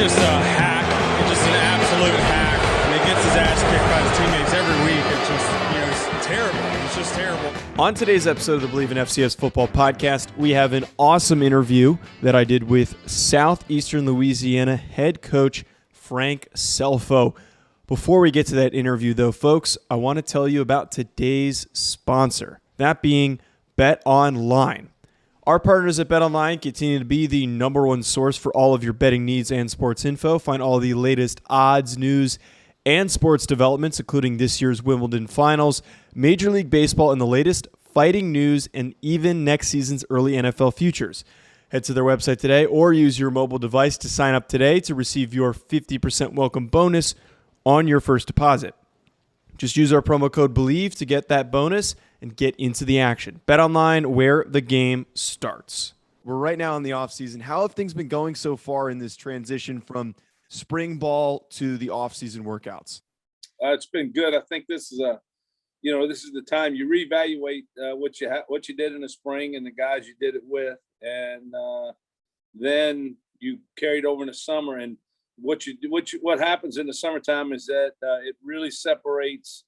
just a hack. He's just an absolute hack. And he gets his ass kicked by his teammates every week. It's just, it's terrible. It's just terrible. On today's episode of the Believe in FCS Football podcast, we have an awesome interview that I did with Southeastern Louisiana head coach Frank Scelfo. Before we get to that interview, though, folks, I want to tell you about today's sponsor, that being BetOnline. Our partners at BetOnline continue to be the number one source for all of your betting needs and sports info. Find all the latest odds, news, and sports developments, including this year's Wimbledon Finals, Major League Baseball, and the latest fighting news, and even next season's early NFL futures. Head to their website today or use your mobile device to sign up today to receive your 50% welcome bonus on your first deposit. Just use our promo code BELIEVE to get that bonus and get into the action. BetOnline, where the game starts. We're right now in the offseason. How have things been going so far in this transition from spring ball to the offseason workouts? It's been good. I think this is this is the time you reevaluate what you did in the spring and the guys you did it with, and then you carried over in the summer. And what happens in the summertime is that it really separates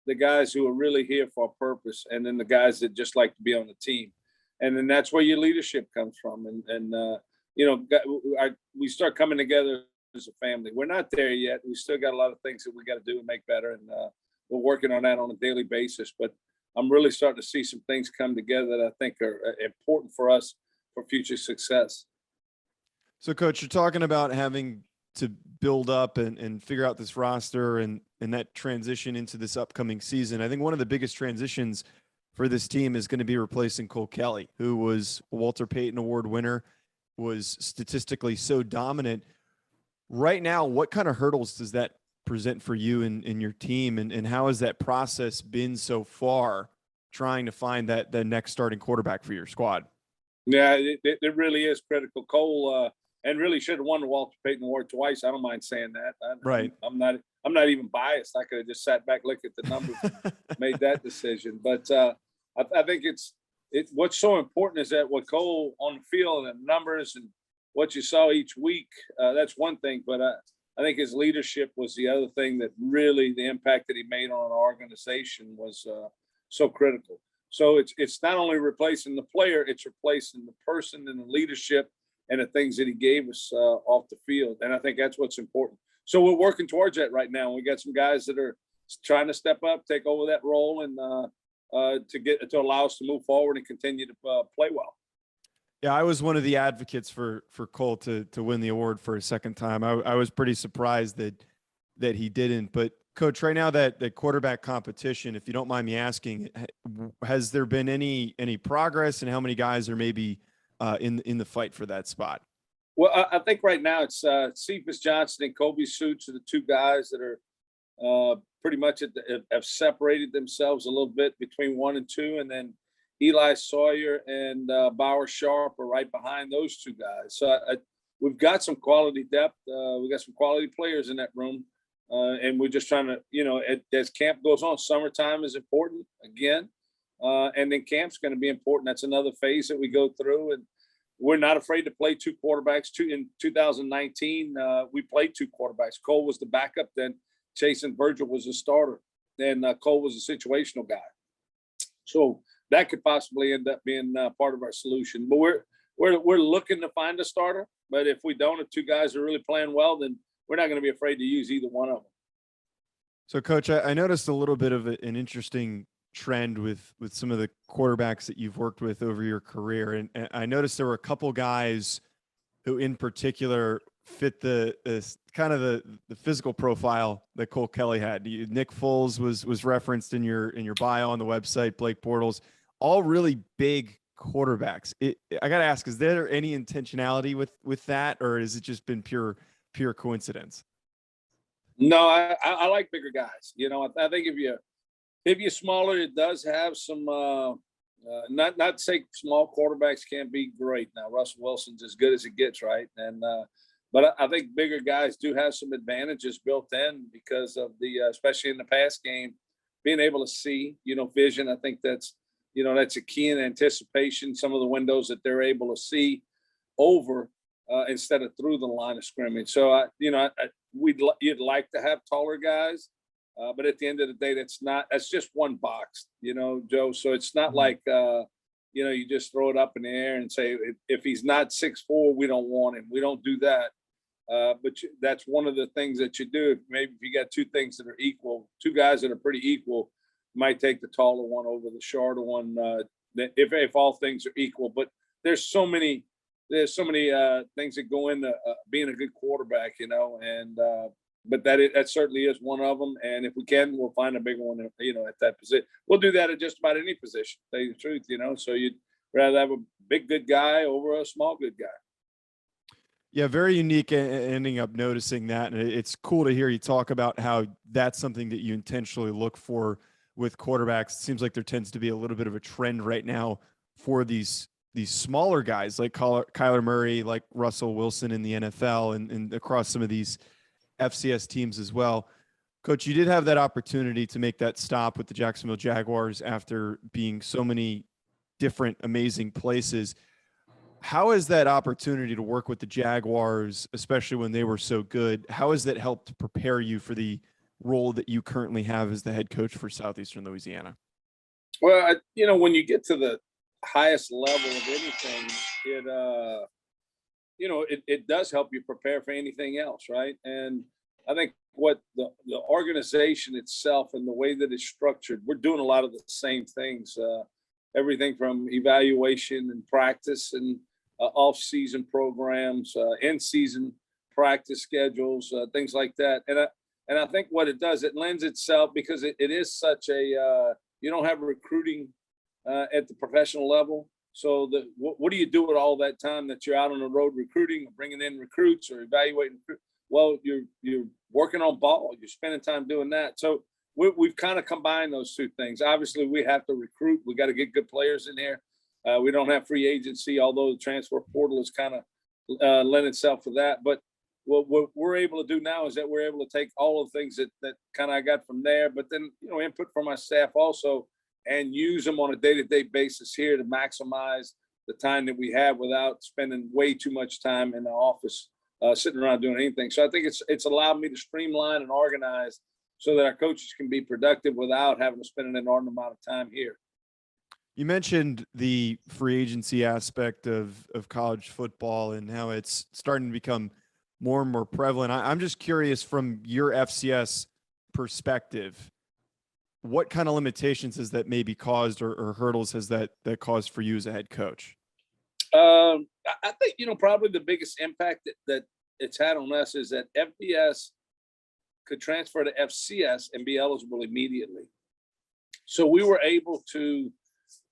the guys who are really here for a purpose, and then the guys that just like to be on the team. And then that's where your leadership comes from. We start coming together as a family. We're not there yet. We still got a lot of things that we got to do and make better. And we're working on that on a daily basis. But I'm really starting to see some things come together that I think are important for us for future success. So, Coach, you're talking about having to build up and figure out this roster and that transition into this upcoming season. I think one of the biggest transitions for this team is going to be replacing Cole Kelley, who was a Walter Payton Award winner, was statistically so dominant. Right now, what kind of hurdles does that present for you and your team, and how has that process been so far, trying to find the next starting quarterback for your squad? Yeah, it really is critical. Cole and really should have won the Walter Payton Award twice. I don't mind saying that. Right. I'm not even biased. I could have just sat back, looked at the numbers, and made that decision. But I think what's so important is that what Cole on the field and the numbers and what you saw each week, that's one thing. But I think his leadership was the other thing that really the impact that he made on our organization was so critical. So it's not only replacing the player, it's replacing the person and the leadership and the things that he gave us off the field. And I think that's what's important. So we're working towards that right now. We got some guys that are trying to step up, take over that role, and to allow us to move forward and continue to play well. Yeah, I was one of the advocates for Cole to win the award for a second time. I was pretty surprised that he didn't. But, Coach, right now that quarterback competition, if you don't mind me asking, has there been any progress, and how many guys are maybe in the fight for that spot? Well, I think right now it's Cephas Johnson and Kobe Suits are the two guys that are pretty much have separated themselves a little bit between 1 and 2, and then Eli Sawyer and Bauer Sharp are right behind those two guys. So we've got some quality depth. We got some quality players in that room, and we're just trying to, as camp goes on, summertime is important again, and then camp's going to be important. That's another phase that we go through, and we're not afraid to play two quarterbacks. In 2019, we played two quarterbacks. Cole was the backup, then Chase and Virgil was the starter, and Cole was a situational guy. So that could possibly end up being part of our solution. But we're looking to find a starter. But if we don't, if two guys are really playing well, then we're not going to be afraid to use either one of them. So, Coach, I noticed a little bit of an interesting trend with some of the quarterbacks that you've worked with over your career. And I noticed there were a couple guys who in particular fit the kind of the physical profile that Cole Kelley had. Nick Foles was referenced in your bio on the website, Blake Bortles, all really big quarterbacks. I got to ask, is there any intentionality with that, or has it just been pure coincidence? No, I like bigger guys. I think if you're smaller, it does have some not to say small quarterbacks can't be great. Now Russell Wilson's as good as it gets, right? And but I think bigger guys do have some advantages built in because of especially in the pass game, being able to see, vision. I think that's a key in anticipation. Some of the windows that they're able to see over instead of through the line of scrimmage. So you'd like to have taller guys, but at the end of the day, that's just one box, Joe. So it's not like you just throw it up in the air and say if he's not 6'4", we don't want him. We don't do that. But that's one of the things that you do. Maybe if you got two things that are equal, two guys that are pretty equal, you might take the taller one over the shorter one. If all things are equal, but there's so many things that go into being a good quarterback, and but that certainly is one of them. And if we can, we'll find a bigger one, at that position. We'll do that at just about any position, to tell you the truth, So you'd rather have a big, good guy over a small, good guy. Yeah, very unique ending up noticing that. And it's cool to hear you talk about how that's something that you intentionally look for with quarterbacks. It seems like there tends to be a little bit of a trend right now for these smaller guys like Kyler Murray, like Russell Wilson in the NFL and across some of these FCS teams as well. Coach, you did have that opportunity to make that stop with the Jacksonville Jaguars after being so many different amazing places. How has that opportunity to work with the Jaguars, especially when they were so good, how has that helped to prepare you for the role that you currently have as the head coach for Southeastern Louisiana? Well, when you get to the highest level of anything, it does help you prepare for anything else, right? And I think what the organization itself and the way that it's structured, we're doing a lot of the same things, everything from evaluation and practice and off-season programs, in-season practice schedules, things like that. And I think what it does, it lends itself because it is such a you don't have recruiting at the professional level. So what do you do with all that time that you're out on the road recruiting or bringing in recruits or evaluating? Well, you're working on ball. You're spending time doing that. So we've kind of combined those two things. Obviously, we have to recruit. We got to get good players in here. We don't have free agency, although the transfer portal is kind of lent itself to that. But what we're able to do now is that we're able to take all of the things that kind of I got from there, but then, input from my staff also, and use them on a day-to-day basis here to maximize the time that we have without spending way too much time in the office sitting around doing anything. So I think it's allowed me to streamline and organize so that our coaches can be productive without having to spend an inordinate amount of time here. You mentioned the free agency aspect of college football and how it's starting to become more and more prevalent. I'm just curious from your FCS perspective, what kind of limitations has that maybe caused or hurdles has that caused for you as a head coach? I think, probably the biggest impact that it's had on us is that FBS could transfer to FCS and be eligible immediately. So we were able to,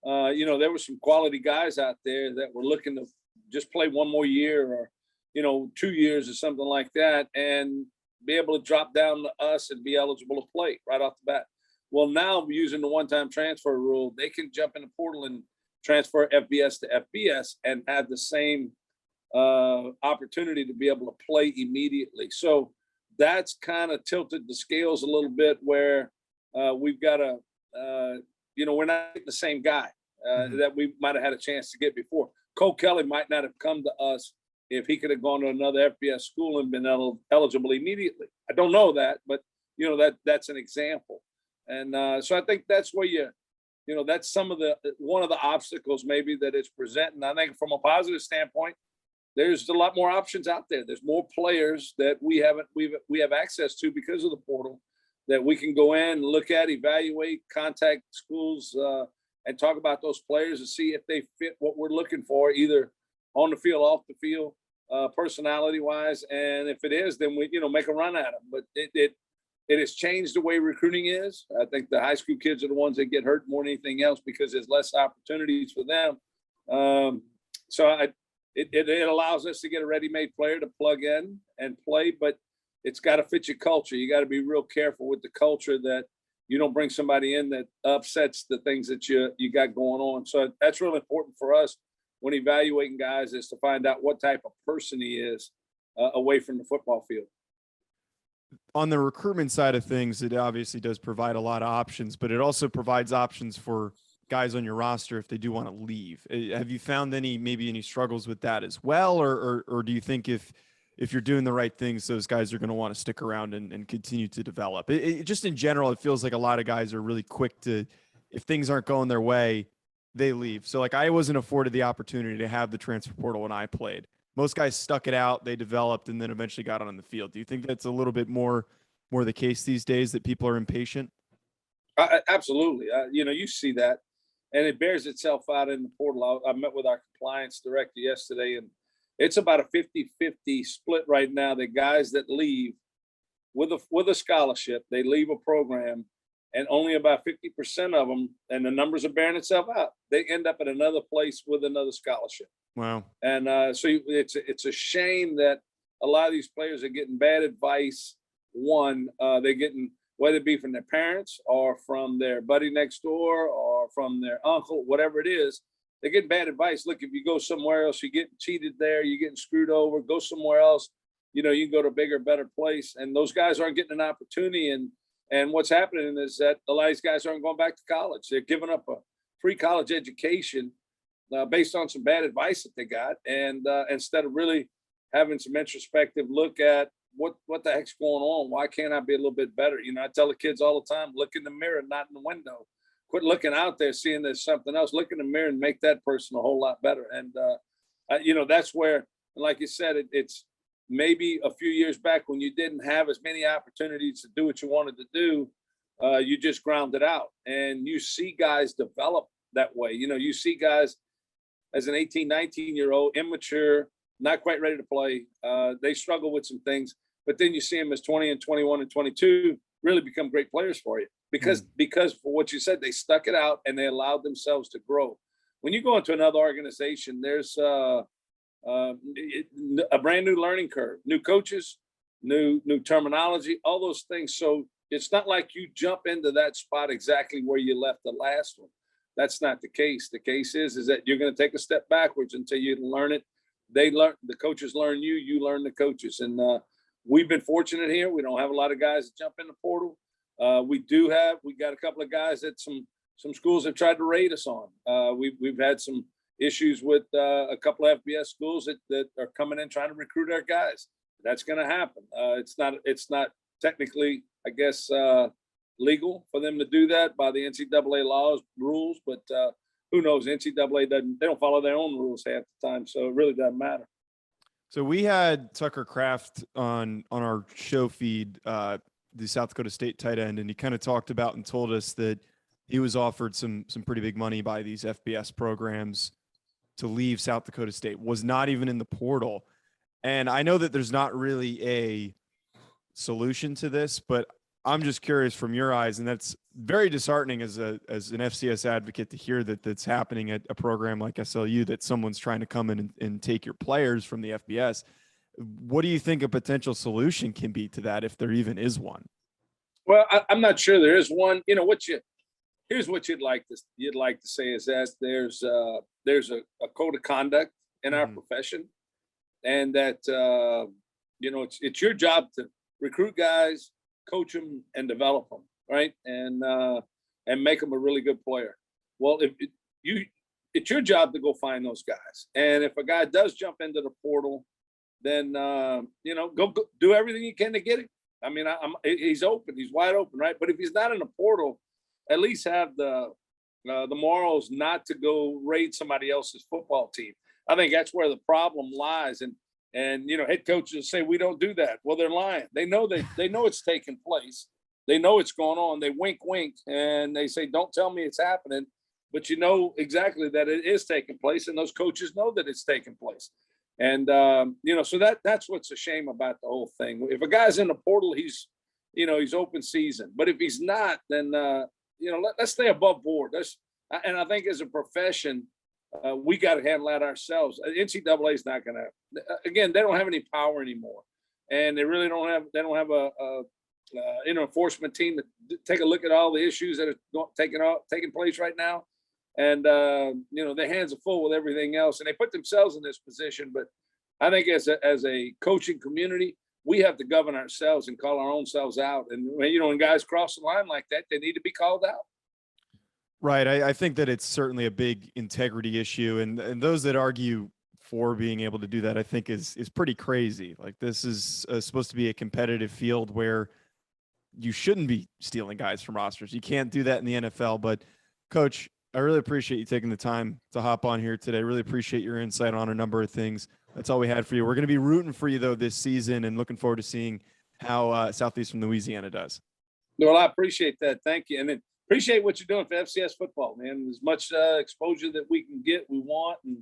there were some quality guys out there that were looking to just play one more year or, 2 years or something like that and be able to drop down to us and be eligible to play right off the bat. Well, now using the one-time transfer rule, they can jump in the portal and transfer FBS to FBS and have the same opportunity to be able to play immediately. So that's kind of tilted the scales a little bit where we've got we're not getting the same guy that we might have had a chance to get before. Cole Kelley might not have come to us if he could have gone to another FBS school and been eligible immediately. I don't know that, but that's an example. And so I think that's where that's one of the obstacles maybe that it's presenting. I think from a positive standpoint, there's a lot more options out there. There's more players that we have access to because of the portal that we can go in, look at, evaluate, contact schools, and talk about those players and see if they fit what we're looking for, either on the field, off the field, personality-wise. And if it is, then we make a run at them. But it has changed the way recruiting is. I think the high school kids are the ones that get hurt more than anything else because there's less opportunities for them. It allows us to get a ready-made player to plug in and play, but it's got to fit your culture. You got to be real careful with the culture that you don't bring somebody in that upsets the things that you got going on. So that's really important for us when evaluating guys, is to find out what type of person he is away from the football field. On the recruitment side of things, it obviously does provide a lot of options, but it also provides options for guys on your roster if they do want to leave. Have you found any struggles with that as well, or do you think if you're doing the right things, those guys are going to want to stick around and continue to develop? Just in general, it feels like a lot of guys are really quick to, if things aren't going their way, they leave. So like I wasn't afforded the opportunity to have the transfer portal when I played. Most guys stuck it out, they developed, and then eventually got on the field. Do you think that's a little bit more the case these days, that people are impatient? Absolutely. You see that, and it bears itself out in the portal. I met with our compliance director yesterday, and it's about a 50-50 split right now. The guys that leave with a scholarship, they leave a program, and only about 50% of them, and the numbers are bearing itself out, they end up at another place with another scholarship. Wow. And so it's a shame that a lot of these players are getting bad advice. They're getting, whether it be from their parents or from their buddy next door or from their uncle, whatever it is, they're getting bad advice. Look, if you go somewhere else, you're getting cheated there, you're getting screwed over, go somewhere else. You can go to a bigger, better place. And those guys aren't getting an opportunity. And what's happening is that a lot of these guys aren't going back to college. They're giving up a free college education based on some bad advice that they got. And instead of really having some introspective look at what the heck's going on, why can't I be a little bit better? I tell the kids all the time, look in the mirror, not in the window. Quit looking out there, seeing there's something else. Look in the mirror and make that person a whole lot better. And, that's where, like you said, it's maybe a few years back when you didn't have as many opportunities to do what you wanted to do, you just ground it out. And you see guys develop that way. You see guys as an 18, 19-year-old, immature, not quite ready to play. They struggle with some things, but then you see them as 20 and 21 and 22 really become great players for you because for what you said, they stuck it out and they allowed themselves to grow. When you go into another organization, there's a brand new learning curve, new coaches, new terminology, all those things. So it's not like you jump into that spot exactly where you left the last one. That's not the case. The case is that you're going to take a step backwards until you learn it. The coaches learn you, you learn the coaches. And we've been fortunate here. We don't have a lot of guys that jump in the portal. We got a couple of guys that some schools have tried to raid us on. We've had some issues with a couple of FBS schools that are coming in trying to recruit our guys. That's going to happen. It's not technically, I guess, legal for them to do that by the NCAA rules, but who knows? NCAA they don't follow their own rules half the time, so it really doesn't matter. So we had Tucker Kraft on our show feed, the South Dakota State tight end, and he kind of talked about and told us that he was offered some pretty big money by these FBS programs to leave South Dakota State, was not even in the portal. And I know that there's not really a solution to this, but I'm just curious from your eyes, and that's very disheartening as an FCS advocate to hear that that's happening at a program like SLU, that someone's trying to come in and take your players from the FBS. What do you think a potential solution can be to that, if there even is one? Well, I'm not sure there is one. Here's what you'd like to say is that there's a code of conduct in our profession, and that it's your job to recruit guys, coach them, and develop them, right, and make them a really good player. Well, it's your job to go find those guys, and if a guy does jump into the portal, then go do everything you can to get him. I mean, he's open, he's wide open, right? But if he's not in the portal, at least have the morals not to go raid somebody else's football team. I think that's where the problem lies. And head coaches say we don't do that. Well, they're lying. They know it's taking place. They know it's going on. They wink, and they say, "Don't tell me it's happening," but you know exactly that it is taking place, and those coaches know that it's taking place. And so that's what's a shame about the whole thing. If a guy's in the portal, he's open season. But if he's not, then let's stay above board. And I think as a profession, we got to handle that ourselves. NCAA is not going to. Again, they don't have any power anymore, and they really don't have. They don't have a enforcement team to take a look at all the issues that are taking place right now. And their hands are full with everything else, and they put themselves in this position. But I think as a coaching community, we have to govern ourselves and call our own selves out. And when guys cross the line like that, they need to be called out. Right. I think that it's certainly a big integrity issue, and those that argue for being able to do that, I think is pretty crazy. Like, this is supposed to be a competitive field where you shouldn't be stealing guys from rosters. You can't do that in the NFL. But Coach, I really appreciate you taking the time to hop on here today. Really appreciate your insight on a number of things. That's all we had for you. We're going to be rooting for you though this season, and looking forward to seeing how Southeastern Louisiana does. Well, I appreciate that. Thank you. And then appreciate what you're doing for FCS football, man. As much exposure that we can get, we want. And,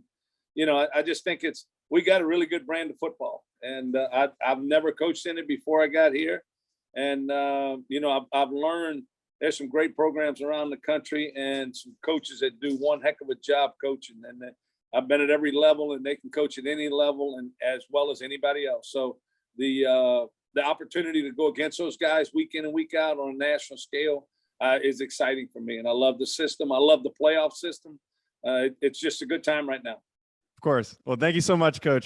I just think we got a really good brand of football. And I've never coached in it before I got here. And, I've learned there's some great programs around the country and some coaches that do one heck of a job coaching. And I've been at every level, and they can coach at any level and as well as anybody else. So the opportunity to go against those guys week in and week out on a national scale is exciting for me. And I love the system. I love the playoff system. It's just a good time right now. Of course. Well, thank you so much, Coach.